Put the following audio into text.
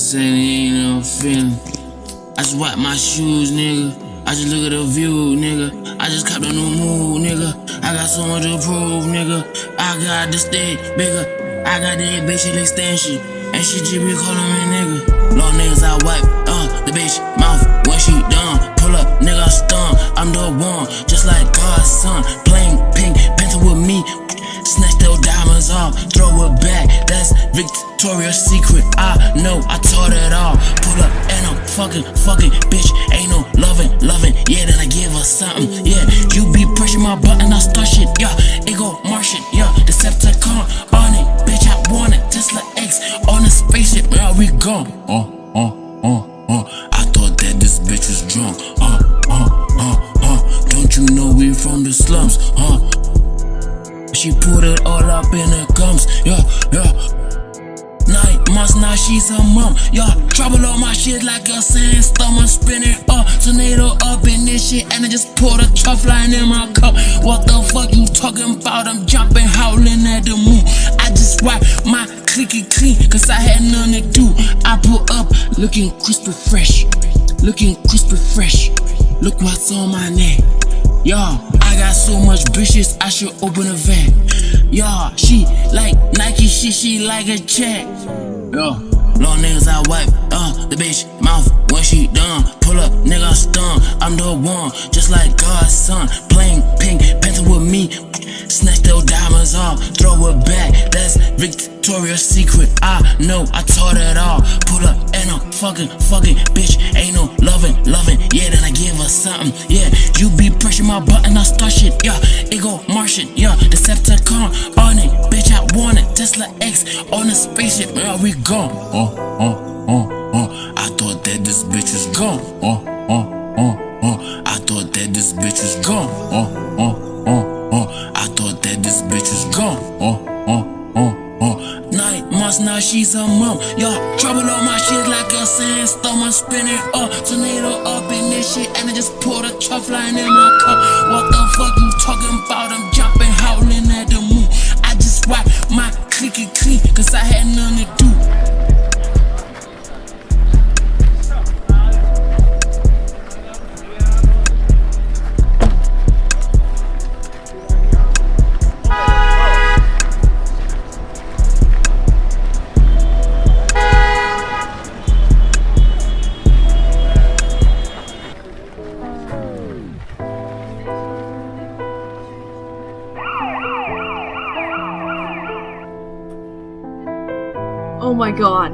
saying? Ain't no feeling. I just wipe my shoes, nigga. I just look at the view, nigga. I just cop a new move, nigga. I got so much to prove, nigga. I got the stick bigger. I got that bitch extension. And she just be calling me nigga. Long niggas I wipe, the bitch mouth when she done. Pull up, nigga, stun. I'm the one, just like God's son. Playing pink, pencil with me. Snatch those diamonds off, throw it back. That's Victoria's Secret. I know I taught it all. Pull up and I'm fucking, bitch. Ain't no loving. Yeah, then I give her something. Yeah, you be pressing my button, I start shit. Yeah, it go Martian. Yeah, Decepticon on it, bitch. I want it. Tesla X on the spaceship. Yeah, we gone. I thought that this bitch was drunk. Don't you know we from the slums? She put it all up in her gums, yeah. 9 months now, she's a mom, yeah. Trouble on my shit like a sandstorm, I'm spinning tornado up in this shit, and I just poured a truff line in my cup. What the fuck you talking about? I'm jumping, howling at the moon. I just wipe my clicky clean, cause I had nothing to do. I pull up, looking crispy fresh, Look what's on my neck. Y'all, I got so much bitches, I should open a van. Y'all, she like Nike, she like a check. Yo, long niggas I wipe, the bitch mouth when she done. Pull up, nigga, stun. I'm the one, just like God's son. Playing pink, pencil with me. Snatch those diamonds off, throw it back. That's Victoria's Secret. I know I taught it all. Pull up and I'm fucking, bitch. Ain't no loving. Yeah, then I give her something. Yeah, you be pressing my button, I start shit. Yeah, it go Martian. Yeah, Decepticon on it, bitch. I want it. Tesla X on the spaceship. Yeah, we gone. I thought that this bitch was gone. I thought that this bitch was gone. I thought that this bitch was gone. 9 months now, she's a mom. Y'all, trouble on my shit like a sandstorm. I'm spinning tornado up in this shit, and I just poured a truff line in my cup. What the fuck you talking about? I'm jumping, howling at the moon. I just wipe my clicky clean, cause I had nothing to do. Oh my god.